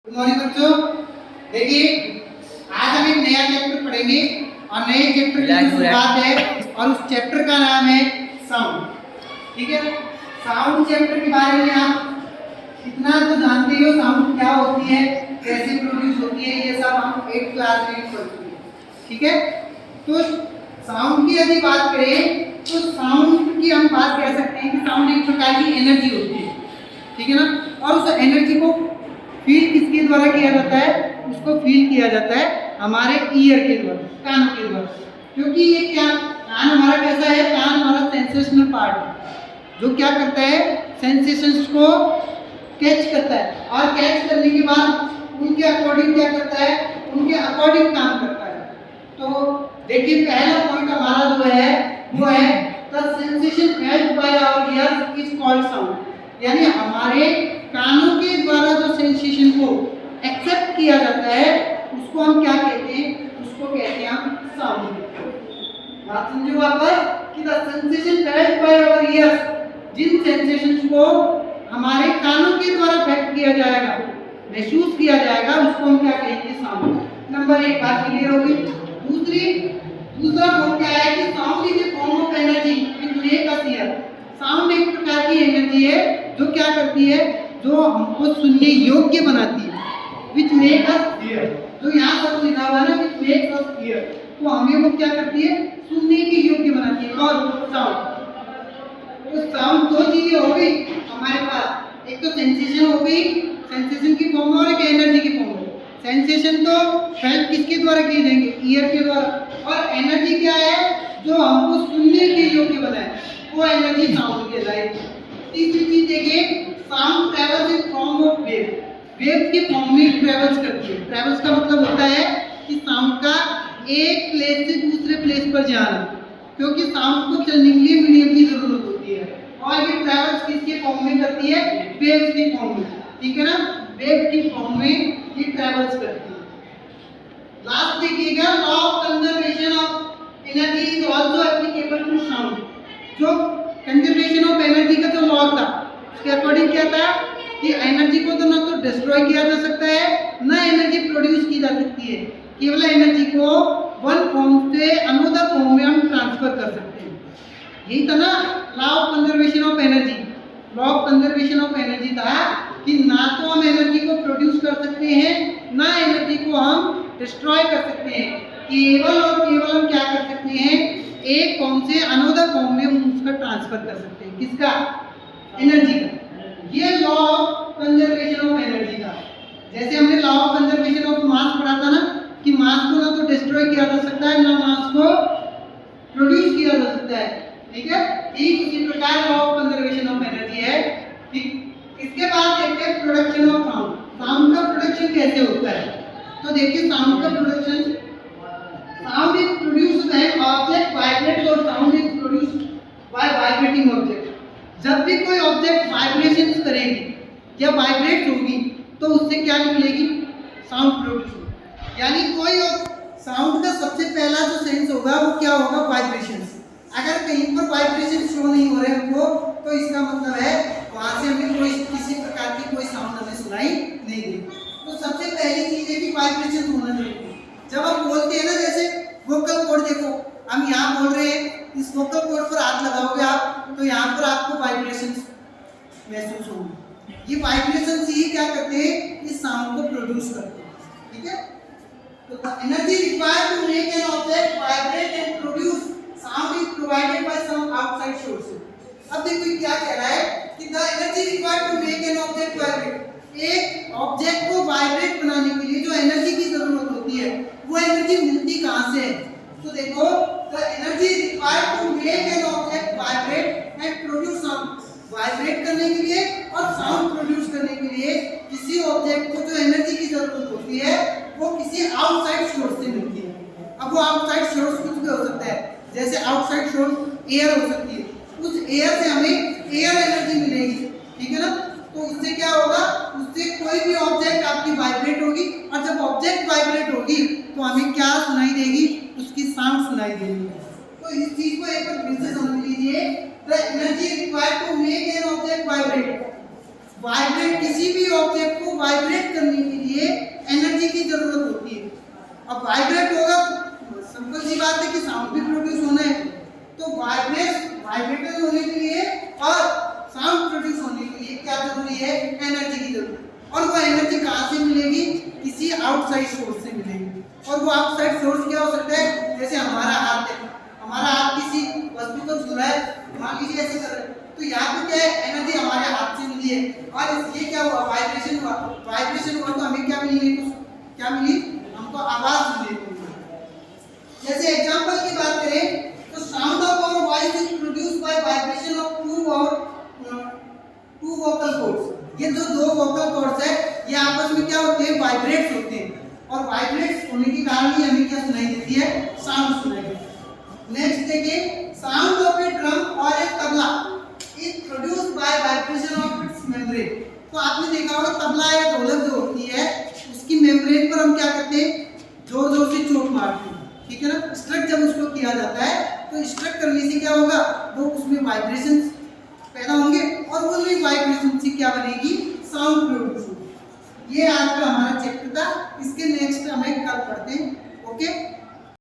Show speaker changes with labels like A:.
A: Good morning बच्चों। देखिए आज हम एक नया चैप्टर पढ़ेंगे और नए चैप्टर की शुरुआत है और उस चैप्टर का नाम है साउंड। ठीक है, साउंड चैप्टर के बारे में आप कितना तो जानते ही हो, साउंड क्या होती है, कैसे प्रोड्यूस होती है, ये सब हम 8th क्लास में पढ़ चुके हैं। ठीक है, तो साउंड की यदि बात करें तो साउंड की हम बात कह सकते हैं कि साउंड एक प्रकार की एनर्जी होती है। ठीक है ना, और उस एनर्जी को फील किसके द्वारा किया जाता है? उसको फील किया जाता है हमारे ईयर के द्वारा, कानों के द्वारा। क्योंकि ये क्या, कान हमारा कैसा है? कान हमारा सेंसेशनल पार्ट है जो क्या करता है, सेंसेशंस को कैच करता है और कैच करने के बाद उनके अकॉर्डिंग क्या करता है, उनके अकॉर्डिंग काम करता है। तो देखिए पहला पॉइंट हमारा जो है वो है the sensation felt by our ear is called sound. यानी हमारे कानों के द्वारा जो सेंसेशन को एक्सेप्ट किया जाता है उसको हम क्या कहते हैं? उसको कहते हैं हम साउंड। बात समझो वापस कि the sensation felt by our ears, जिन सेंसेशंस को हमारे कानों के द्वारा फेल्ट किया जाएगा, महसूस किया जाएगा, उसको हम क्या कहेंगे? साउंड। नंबर 1 बात क्लियर होगी। दूसरा पॉइंट क्या है कि sound is a form of energy which make us here. Sound एक प्रकार की एनर्जी है जो क्या करती है, जो हमको सुनने योग्य बनाती है। व्हिच मेक अस हियर, जो यहाँ पर लिखा हुआ है ना, व्हिच मेक अस हियर, तो हमें वो क्या करती है? सुनने के योग्य बनाती है। और साउंड, तो साउंड दो चीजें हो गई हमारे पास, एक तो सेंसेशन हो गई, सेंसेशन की फॉर्म में, और एक एनर्जी की फॉर्म में। सेंसेशन तो फेल्ट किसके द्वारा किए जाएंगे? ईयर के द्वारा। और एनर्जी क्या है? जो हमको सुनने के योग्य बनाए, वो एनर्जी साउंड कहलाएगी। तीसरी चीज देखिए, sound travels in form of wave. Wave के फॉर्म में ट्रेवल्स करती है। ट्रेवल्स का मतलब होता है कि साउंड का एक प्लेस से दूसरे प्लेस पर जाना, क्योंकि साउंड को चलने के लिए मीडियम की जरूरत होती है। और ये ट्रेवल्स किसके फॉर्म में करती है? वेव्स के फॉर्म में। ठीक है ना, वेव की फॉर्म में ये ट्रेवल्स करती है। लास्ट देखिएगा, law of conservation of energy is also applicable to sound. जो कंजर्वेशन ऑफ एनर्जी का जो लॉ था उसके अकॉर्डिंग क्या था कि एनर्जी को तो ना तो डिस्ट्रॉय किया जा सकता है, ना एनर्जी प्रोड्यूस की जा सकती है। केवल एनर्जी को वन फॉर्म से अनदर फॉर्म में हम ट्रांसफर कर सकते हैं। यही था ना law of conservation of energy. Law of conservation of energy था कि ना तो हम एनर्जी को प्रोड्यूस कर सकते हैं, ना एनर्जी को हम डिस्ट्रॉय कर सकते हैं। केवल और केवल हम क्या कर सकते हैं? एक फॉर्म से अनदर फॉर्म में हम उसका ट्रांसफर कर सकते हैं। किसका? एनर्जी का। ये law of conservation of energy था। जैसे हमने law of conservation of mass पढ़ा था ना, कि मास को ना तो डिस्ट्रॉय किया जा सकता है, ना मास को प्रोड्यूस किया जा सकता है। ठीक है, ठीक उसी प्रकार law of conservation of energy है। ठीक, इसके बाद देखते हैं प्रोडक्शन ऑफ साउंड। साउंड का प्रोडक्शन कैसे होता है? तो देखिए साउंड का production, sound is produced when object vibrates और sound is produced by vibrating object. जब भी कोई ऑब्जेक्ट वाइब्रेशंस करेगी या वाइब्रेट होगी तो उससे क्या निकलेगी? साउंड प्रोड्यूस होगी। यानी कोई साउंड का सबसे पहला जो सेंस होगा वो क्या होगा? वाइब्रेशंस। अगर कहीं पर वाइब्रेशन शो नहीं हो रहे हमको, तो इसका मतलब है वहां से हमें कोई किसी प्रकार की कोई साउंड हमें सुनाई नहीं देगी। तो सबसे पहली चीज है कि वाइब्रेशन होना चाहिए। जब हम बोलते हैं ना, जैसे वोकल कॉर्ड, देखो हम यहाँ बोल रहे हैं, इस वोकल कॉर्ड पर हाथ लगाओगे आप तो यहाँ पर आपको वाइब्रेशन महसूस होंगे। ये वाइब्रेशन ही क्या करते हैं? इस साउंड को प्रोड्यूस करते हैं। ठीक है, तो the energy required to make an object vibrate and produce sound is provided by some outside sources. अब देखो क्या कह रहा है कि the energy required to make an object vibrate. एक ऑब्जेक्ट को वाइब्रेट बनाने के लिए जो एनर्जी की जरूरत होती है, वो एनर्जी मिलती कहां से है? तो देखो, the energy required to make an object vibrate and produce sound. Vibrate करने के लिए और साउंड प्रोड्यूस करने के लिए किसी ऑब्जेक्ट को जो एनर्जी की जरूरत होती है वो किसी आउटसाइड सोर्स से मिलती है। अब वो आउटसाइड सोर्स कुछ भी हो सकता है, जैसे आउटसाइड सोर्स एयर हो सकती है, उस एयर से हमें एयर एनर्जी मिलेगी। ठीक है ना, तो उससे क्या होगा? उससे कोई भी ऑब्जेक्ट आपकी वाइब्रेट होगी, और जब ऑब्जेक्ट वाइब्रेट होगी तो हमें क्या सुनाई देगी? उसकी साउंड सुनाई देगी। तो इस चीज को एक बार फिर से समझ लीजिए। The energy required to make an object vibrate. Vibrate, किसी भी ऑब्जेक्ट को वाइब्रेट करने के लिए अब वाइब्रेट होगा तो सिंपल सी बात है कि साउंड भी प्रोड्यूस होना है। तो वाइब्रेटर होने के लिए और साउंड प्रोड्यूस होने के लिए क्या जरूरी है? एनर्जी की जरूरत है। और वो एनर्जी कहाँ से मिलेगी? किसी आउटसाइड सोर्स से मिलेगी। और वो आउटसाइड सोर्स क्या हो सकता है? जैसे हमारा हाथ है, हमारा हाथ किसी वस्तु को छू रहा है, मान लीजिए ऐसे कर रहे हैं, तो यहाँ पे क्या है? एनर्जी हमारे हाथ से मिली है और इसलिए क्या हुआ? वाइब्रेशन हुआ। वाइब्रेशन हुआ तो हमें क्या मिली? क्या मिली? हमको आवाज मिली। जैसे एग्जांपल की बात करें तो sound of our voice is produced by vibration of two vocal cords. ये जो दो वोकल कॉर्ड्स है ये आपस में क्या होते हैं? वाइब्रेट्स होते हैं और वाइब्रेट्स होने के कारण ही हमें क्या सुनाई देती है? साउंड सुनाई देती है। नेक्स्ट देखिए, साउंड ऑफ ए ड्रम और a tabla is produced by vibration of its membrane. तो आपने देखा होगा तबला या ढोलक जो होती है उसकी मेम्ब्रेन पर हम क्या करते हैं? जोर जोर से चोट मारते हैं, ठीक है ना? स्ट्रक जब उसको किया जाता है तो स्ट्रक करने से क्या होगा? वो उसमें वाइब्रेशंस पैदा होंगे और वो वाइब्रेशन से क्या बनेगी? साउंड प्रोड्यूस होगी। ये आज का हमारा चैप्टर था। इसके नेक्स्ट हमें कल पढ़ते हैं। ओके।